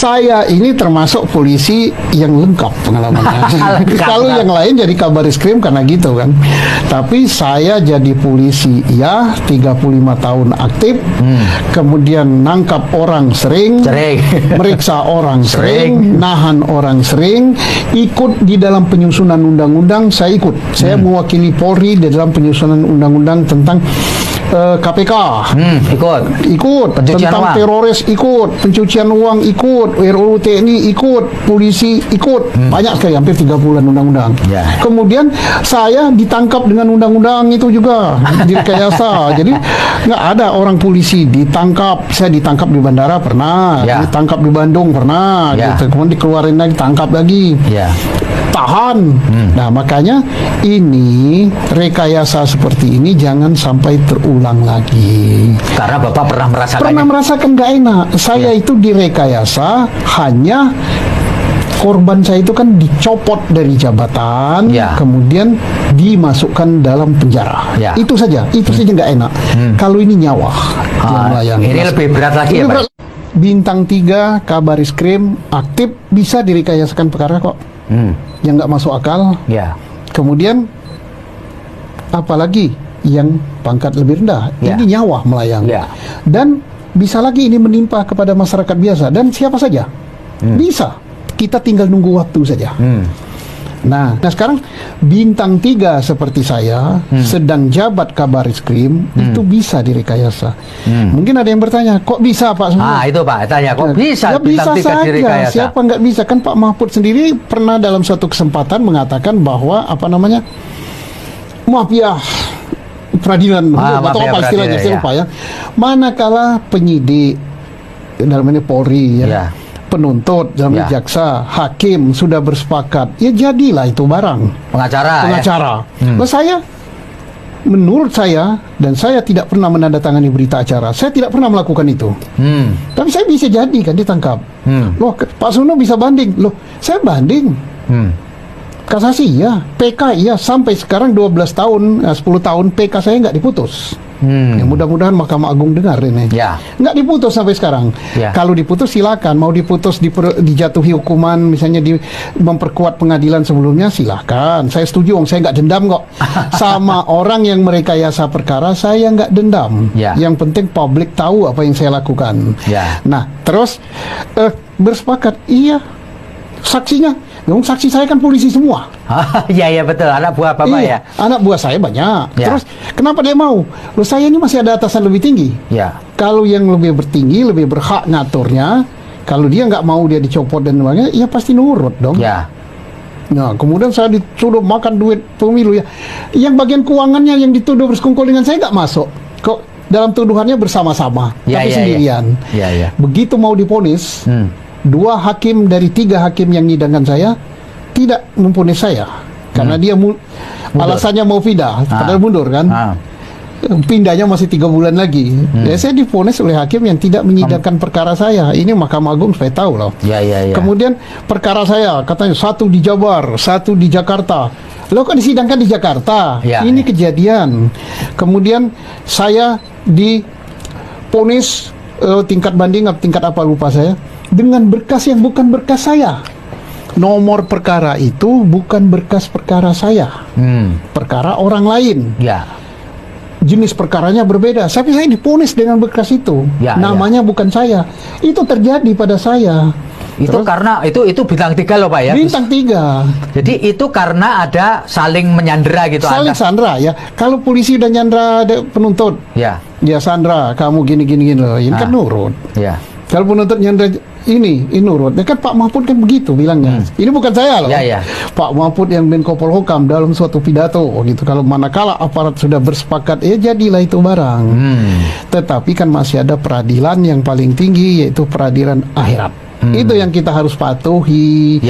Saya ini termasuk polisi yang lengkap pengalamannya. Kalau yang lain jadi Kabarisskrim karena gitu kan. Tapi saya jadi polisi ya 35 tahun aktif. Kemudian nangkap orang sering. Meriksa orang sering, nahan orang sering, ikut di dalam penyusunan undang-undang, saya ikut. Saya mewakili Polri di dalam penyusunan undang-undang tentang KPK. Ikut. Tentang uang. Teroris ikut, pencucian uang ikut, RUU TNI ikut, polisi ikut. Banyak sekali, hampir 30 undang-undang. Kemudian saya ditangkap dengan undang-undang itu juga, direkayasa. Jadi nggak ada orang polisi ditangkap. Saya ditangkap di bandara pernah, ditangkap di Bandung pernah, gitu. Kemudian dikeluarin lagi, tangkap lagi. Tahan. Nah, makanya ini rekayasa seperti ini jangan sampai terulang lagi. Karena Bapak pernah merasakan nggak enak. Saya itu direkayasa, hanya korban saya itu kan dicopot dari jabatan, kemudian dimasukkan dalam penjara. Itu saja nggak enak. Kalau ini nyawa yang melayang. Ini lebih berat lagi ya, Pak? Bintang 3 Kabarisskrim aktif, bisa direkayasakan perkara kok. Yang nggak masuk akal. Kemudian apalagi yang pangkat lebih rendah, ini nyawa melayang. Dan bisa lagi ini menimpa kepada masyarakat biasa dan siapa saja. Bisa. Kita tinggal nunggu waktu saja. Nah sekarang bintang 3 seperti saya sedang jabat Kabarisskrim, itu bisa direkayasa. Mungkin ada yang bertanya, kok bisa Pak Suno? Itu Pak tanya, kok bisa? Ya bisa saja, direkayasa. Siapa nggak bisa? Kan Pak Mahfud sendiri pernah dalam suatu kesempatan mengatakan bahwa mafia peradilan, atau apa istilahnya, saya lupa ya. Manakala penyidik dalam ini Polri, penuntut, dalam jaksa, hakim sudah bersepakat, ya jadilah itu barang pengacara. Menurut saya, dan saya tidak pernah menandatangani berita acara, saya tidak pernah melakukan itu. Tapi saya bisa jadi kan ditangkap. Loh, Pak Suno bisa banding. Loh, saya banding. Kasasi ya, PK ya, sampai sekarang 12 tahun, 10 tahun PK saya nggak diputus. Ya, mudah-mudahan Mahkamah Agung dengar ini. Nggak diputus sampai sekarang. Kalau diputus silakan, mau diputus dijatuhi hukuman, misalnya memperkuat pengadilan sebelumnya, silakan. Saya setuju, saya nggak dendam kok. Sama orang yang merekayasa perkara, saya nggak dendam. Yang penting publik tahu apa yang saya lakukan. Nah, terus bersepakat, iya. Saksinya, saksi saya kan polisi semua. Iya betul, anak buah Bapak ya. Anak buah saya banyak. Terus kenapa dia mau? Loh, saya ini masih ada atasan lebih tinggi. Kalau yang lebih bertinggi, lebih berhak ngaturnya. Kalau dia nggak mau, dia dicopot dan sebagainya, ya pasti nurut dong. Nah, kemudian saya dituduh makan duit pemilu ya. Yang bagian keuangannya yang dituduh bersekongkol dengan saya nggak masuk. Kok dalam tuduhannya bersama-sama, tapi sendirian. Begitu mau divonis, 2 hakim dari 3 hakim yang nyidangkan saya tidak memvonis saya karena dia alasannya mau pindah, padahal mundur kan. Pindahnya masih 3 bulan lagi. Ya, saya divonis oleh hakim yang tidak menyidangkan perkara saya. Ini Mahkamah Agung supaya tahu loh. Kemudian perkara saya katanya 1 di Jabar, 1 di Jakarta. Lo kan disidangkan di Jakarta. Ini kejadian. Kemudian saya divonis tingkat banding atau tingkat apa lupa saya, dengan berkas yang bukan berkas saya. Nomor perkara itu bukan berkas perkara saya, perkara orang lain. Jenis perkaranya berbeda, tapi saya divonis dengan berkas itu. Namanya bukan saya. Itu terjadi pada saya. Itu karena itu bintang 3 loh Pak ya. Bintang 3. Jadi itu karena ada saling menyandera gitu. Saling sandera ya. Kalau polisi udah nyandera penuntut, ya sandra, kamu gini loh. Ini kan nurut. Kalau penuntut nyandra ini nurut. Ya kan Pak Mahfud kan begitu bilangnya. Ini bukan saya loh. Pak Mahfud yang Menko Polhukam dalam suatu pidato gitu. Kalau manakala aparat sudah bersepakat, ya jadilah itu barang. Tetapi kan masih ada peradilan yang paling tinggi, yaitu peradilan akhirat. Itu yang kita harus patuhi.